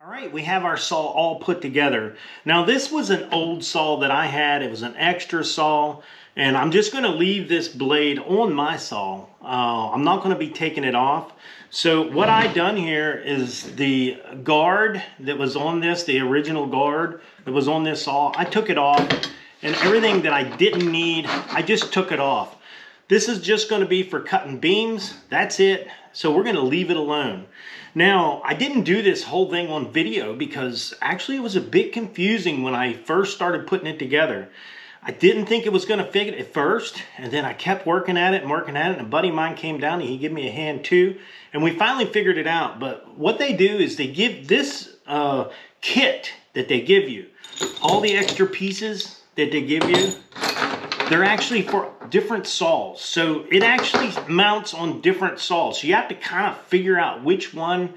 All right, we have our saw all put together. Now this was an old saw that I had. It was an extra saw, and I'm just going to leave this blade on my saw. I'm not going to be taking it off. So what I done here is the guard that was on this, the original guard that was on this saw, I took it off, and everything that I didn't need, I just took it off. This is just going to be for cutting beams. That's it. So we're going to leave it alone. Now, I didn't do this whole thing on video because actually it was a bit confusing when I first started putting it together. I didn't think it was going to fit at first, and then I kept working at it, and a buddy of mine came down and he gave me a hand too, and we finally figured it out. But what they do is they give this kit that they give you, all the extra pieces that they give you, they're actually for different saws. So it actually mounts on different saws. So you have to kind of figure out which one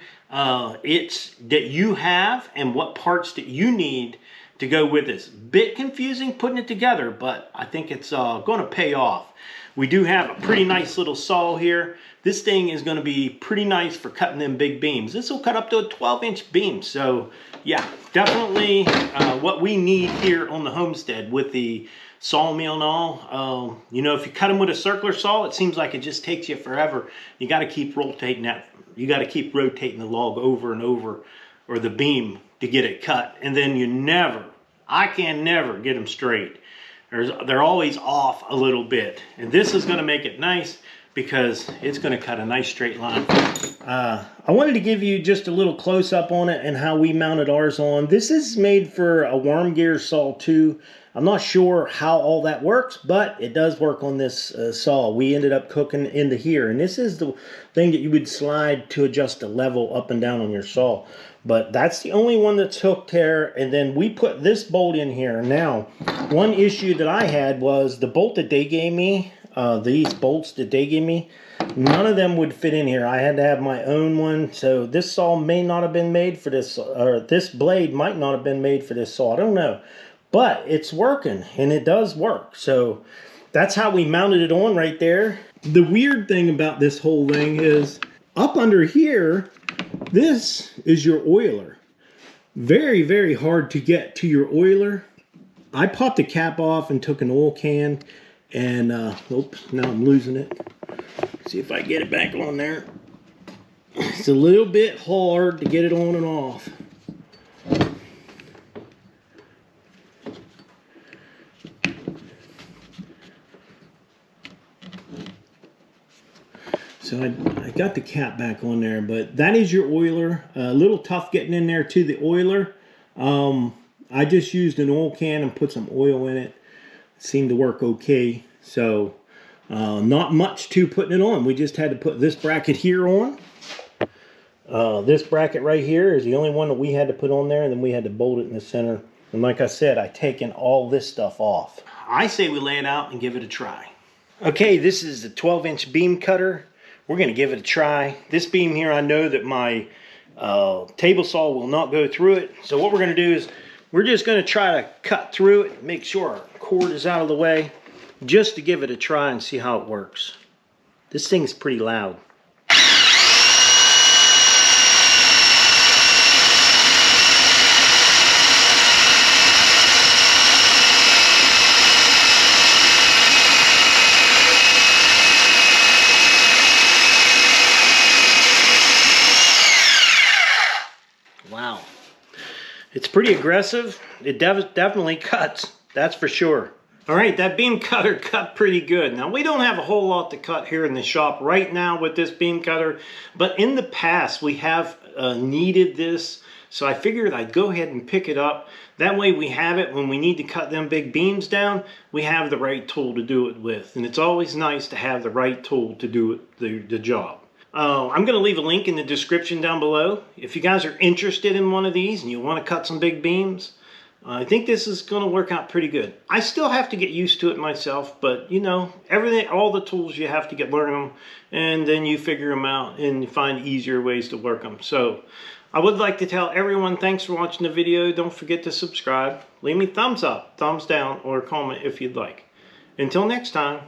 it's that you have and what parts that you need to go with this. Bit confusing putting it together, but I think it's going to pay off. We do have a pretty nice little saw here. This thing is going to be pretty nice for cutting them big beams. This will cut up to a 12-inch beam. So yeah, definitely what we need here on the homestead with the sawmill and all. You know, if you cut them with a circular saw, it seems like it just takes you forever. You got to keep rotating that. You got to keep rotating the log over and over, or the beam, to get it cut. And then I can never get them straight. They're always off a little bit. And this is going to make it nice because it's going to cut a nice straight line. I wanted to give you just a little close-up on it and how we mounted ours on. This is made for a worm gear saw too. I'm not sure how all that works, but it does work on this saw. We ended up cooking into here, and this is the thing that you would slide to adjust the level up and down on your saw. But that's the only one that's hooked there, and then we put this bolt in here. Now, one issue that I had was the bolt that they gave me, these bolts that they gave me, none of them would fit in here. I had to have my own one, so this saw may not have been made for this, or this blade might not have been made for this saw. I don't know. But it's working, and it does work. So that's how we mounted it on right there. The weird thing about this whole thing is up under here, this is your oiler. Very, very hard to get to your oiler. I popped the cap off and took an oil can, and oops, now I'm losing it. See if I get it back on there. It's a little bit hard to get it on and off. So I got the cap back on there, but that is your oiler. A little tough getting in there to the oiler. I just used an oil can and put some oil in it. It seemed to work okay. So not much to putting it on. We just had to put this bracket here on. This bracket right here is the only one that we had to put on there, and then we had to bolt it in the center. And like I said, I taken all this stuff off. I say we lay it out and give it a try. Okay, this is the 12-inch beam cutter. We're going to give it a try. This beam here, I know that my table saw will not go through it. So what we're going to do is we're just going to try to cut through it, make sure our cord is out of the way, just to give it a try and see how it works. This thing's pretty loud. Wow, it's pretty aggressive. It definitely cuts, that's for sure. All right, that beam cutter cut pretty good. Now, we don't have a whole lot to cut here in the shop right now with this beam cutter, but in the past we have needed this, so I figured I'd go ahead and pick it up. That way we have it when we need to cut them big beams down, we have the right tool to do it with. And it's always nice to have the right tool to do the job. I'm going to leave a link in the description down below. If you guys are interested in one of these and you want to cut some big beams, I think this is going to work out pretty good. I still have to get used to it myself, but you know, all the tools you have to learn them, and then you figure them out and you find easier ways to work them. So I would like to tell everyone thanks for watching the video. Don't forget to subscribe. Leave me thumbs up, thumbs down, or a comment if you'd like. Until next time.